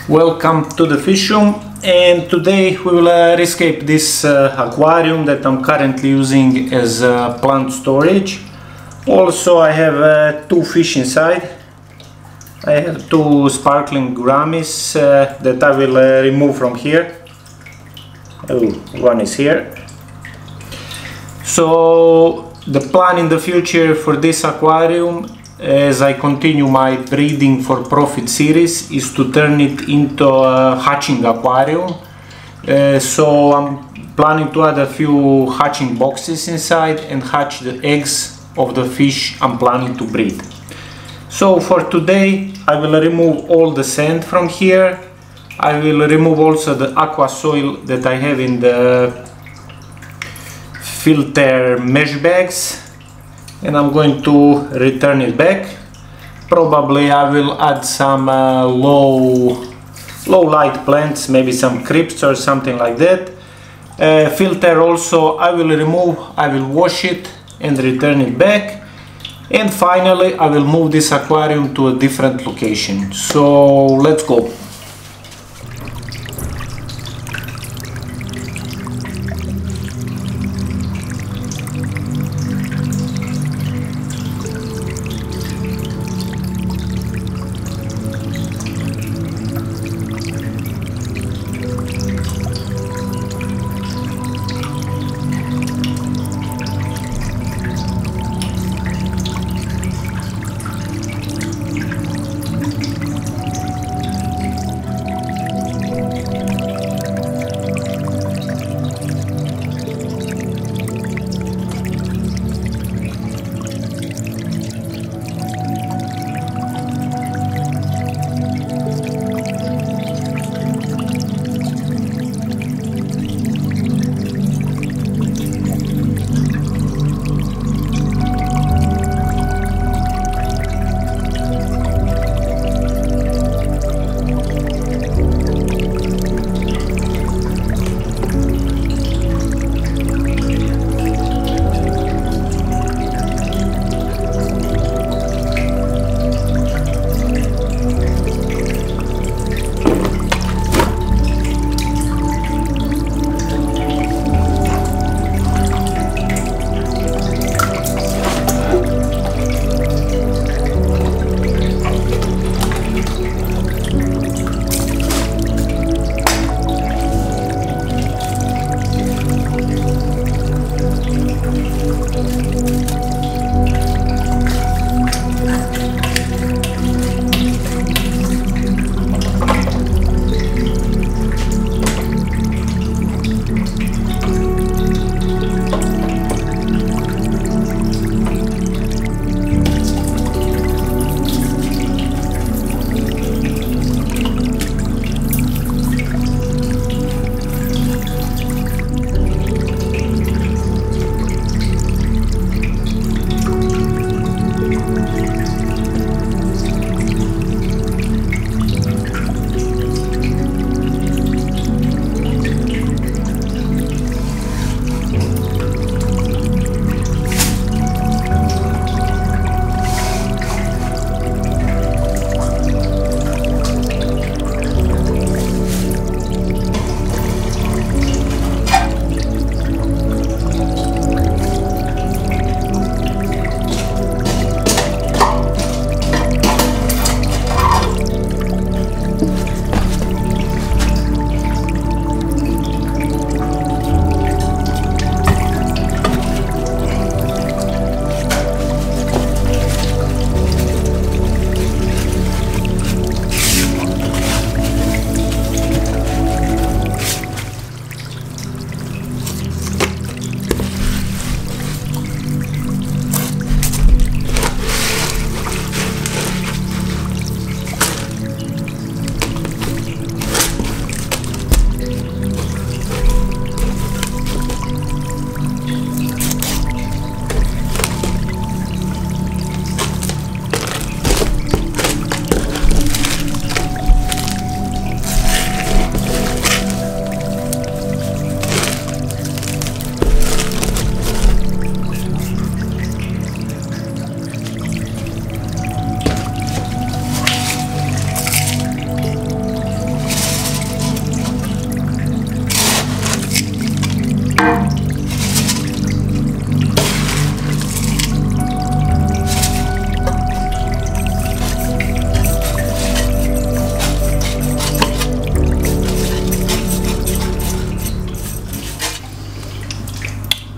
Welcome to the fish room, and today we will rescape this aquarium that I'm currently using as plant storage. Also I have two fish inside. I have two sparkling grammies that I will remove from here. Oh, one is here. So the plan in the future for this aquarium, as I continue my breeding for profit series, is to turn it into a hatching aquarium. So I'm planning to add a few hatching boxes inside and hatch the eggs of the fish I'm planning to breed. So for today I will remove all the sand from here. I will remove also the aqua soil that I have in the filter mesh bags, and I'm going to return it back. Probably I will add some low light plants, maybe some crypts or something like that. Filter also I will remove, I will wash it and return it back. And finally I will move this aquarium to a different location. So let's go.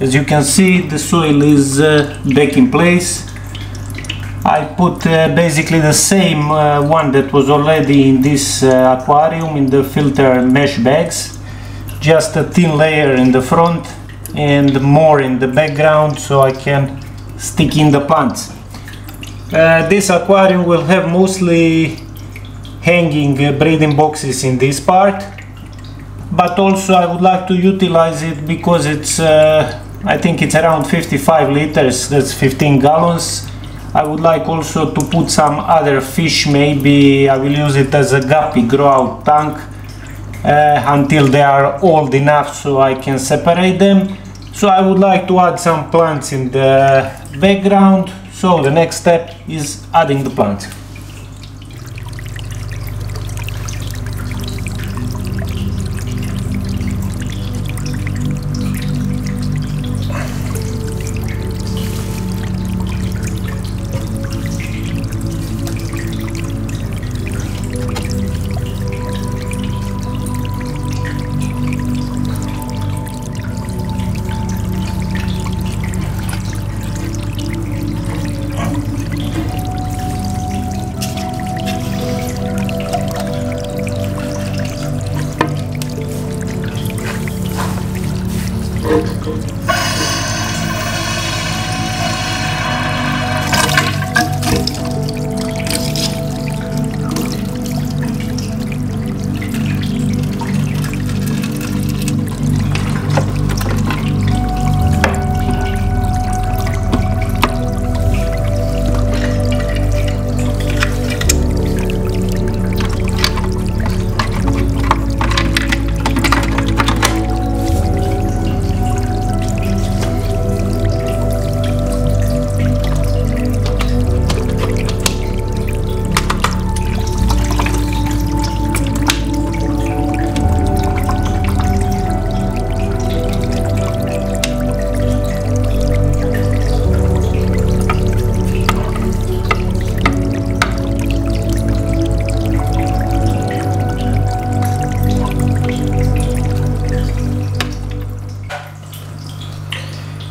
As you can see, the soil is back in place. I put basically the same one that was already in this aquarium in the filter mesh bags, just a thin layer in the front and more in the background so I can stick in the plants. This aquarium will have mostly hanging breeding boxes in this part, but also I would like to utilize it because it's I think it's around 55 liters, that's 15 gallons. I would like also to put some other fish. Maybe I will use it as a guppy grow out tank until they are old enough so I can separate them. So I would like to add some plants in the background. So the next step is adding the plants.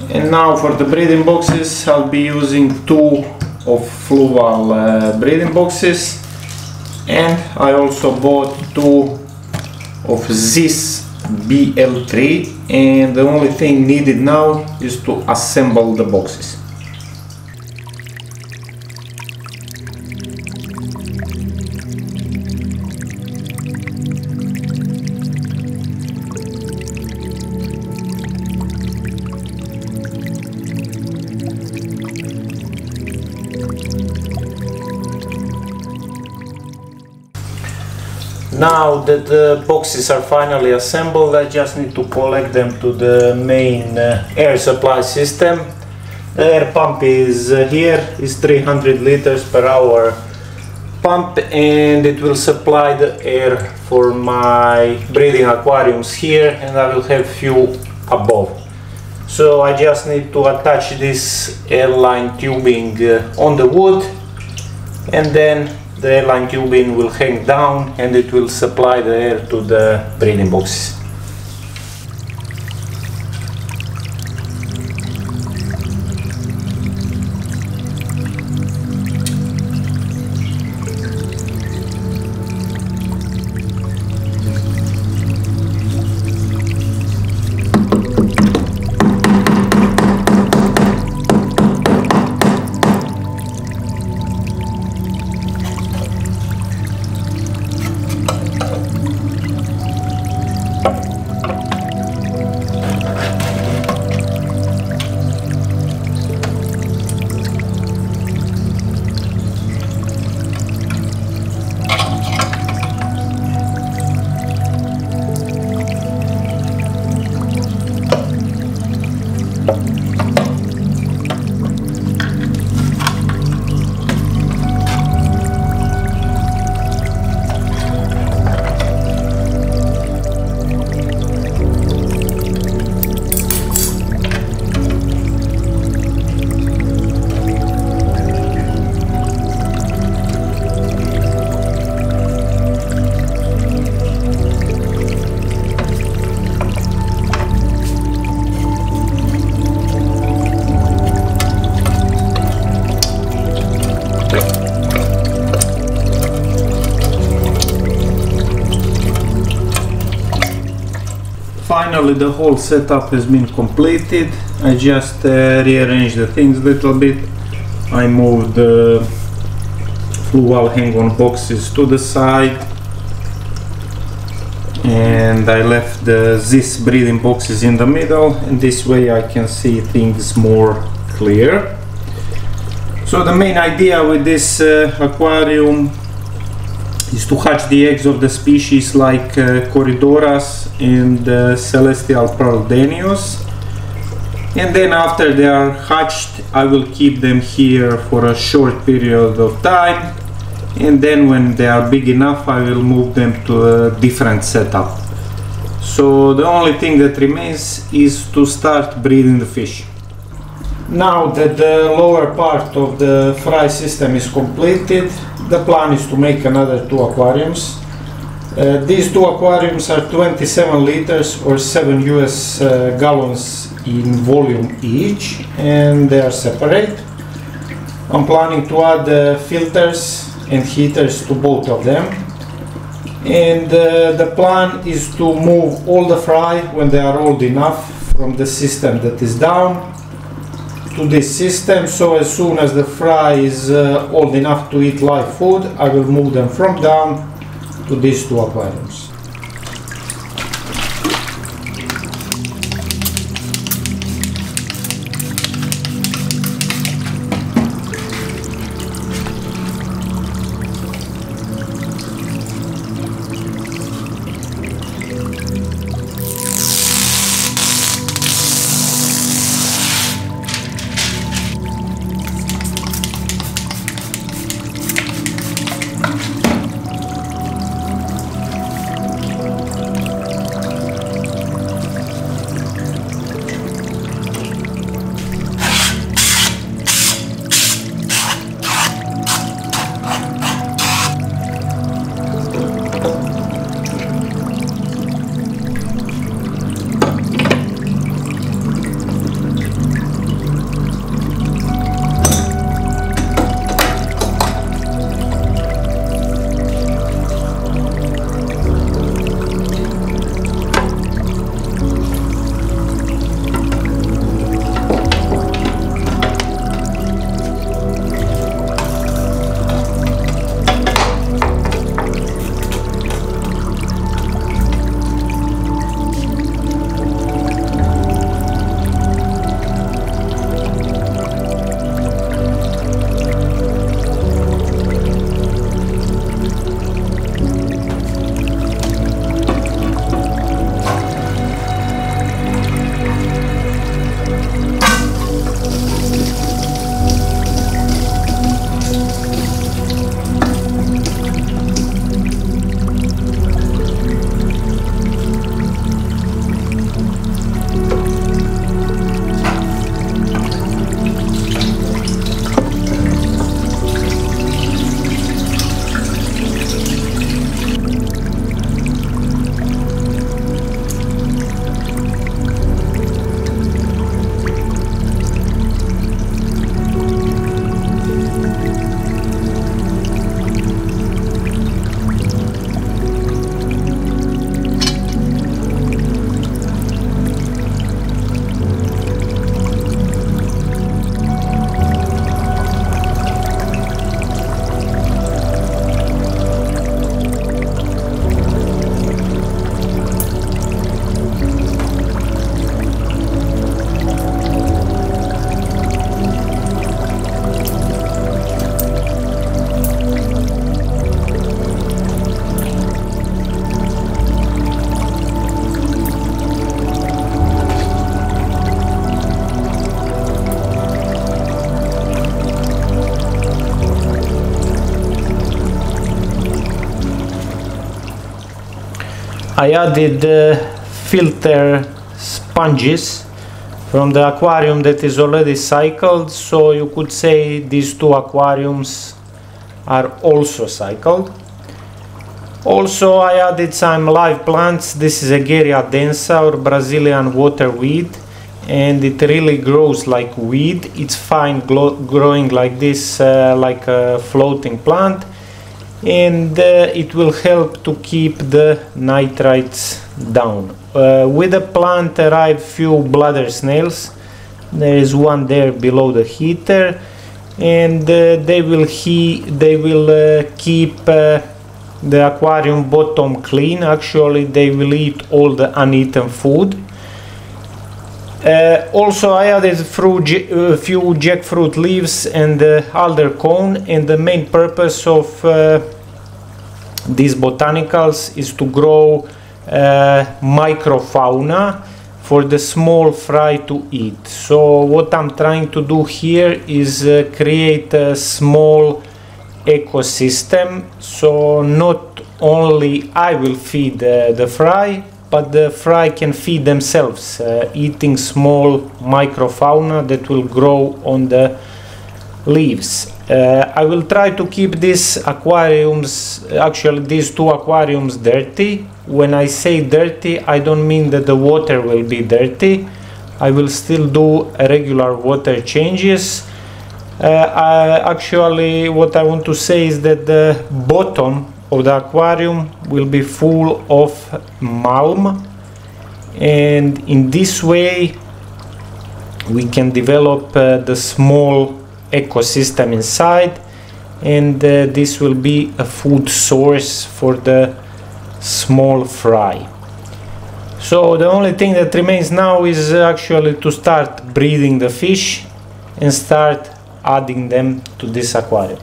And now for the breeding boxes, I'll be using two of Fluval breeding boxes, and I also bought two of Ziss BL3, and the only thing needed now is to assemble the boxes. Now that the boxes are finally assembled, I just need to collect them to the main air supply system. The air pump is here, is 300 liters per hour pump, and it will supply the air for my breeding aquariums here, and I will have few above. So I just need to attach this airline tubing on the wood, and then the airline tubing will hang down and it will supply the air to the breeding boxes. finally the whole setup has been completed. I just rearranged the things a little bit. I moved the Fluval hang-on boxes to the side, and I left the Ziss breeding boxes in the middle, and this way I can see things more clear. So the main idea with this aquarium is to hatch the eggs of the species like Corydoras and celestial pearl danios, and then after they are hatched I will keep them here for a short period of time, and then when they are big enough I will move them to a different setup. So the only thing that remains is to start breeding the fish. Now that the lower part of the fry system is completed, the plan is to make another 2 aquariums. These 2 aquariums are 27 liters or 7 US gallons in volume each, and they are separate. I'm planning to add filters and heaters to both of them, and the plan is to move all the fry when they are old enough from the system that is down to this system. So as soon as the fry is old enough to eat live food, I will move them from down to these 2 aquariums. I added filter sponges from the aquarium that is already cycled, so you could say these 2 aquariums are also cycled. Also I added some live plants. This is a Aguaria densa or Brazilian water weed, and it really grows like weed. It's fine growing like this, like a floating plant, and it will help to keep the nitrates down. with the plant arrive few bladder snails. There is one there below the heater, and they will keep the aquarium bottom clean. Actually, they will eat all the uneaten food. Also, I added few jackfruit leaves and alder cone, and the main purpose of these botanicals is to grow microfauna for the small fry to eat. So what I'm trying to do here is create a small ecosystem, so not only I will feed the fry, but the fry can feed themselves, eating small microfauna that will grow on the leaves. I will try to keep these aquariums, actually these two aquariums, dirty. When I say dirty, I don't mean that the water will be dirty. I will still do regular water changes. Actually, what I want to say is that the bottom of the aquarium will be full of malm, and in this way we can develop the small ecosystem inside, and this will be a food source for the small fry. So the only thing that remains now is actually to start breeding the fish and start adding them to this aquarium.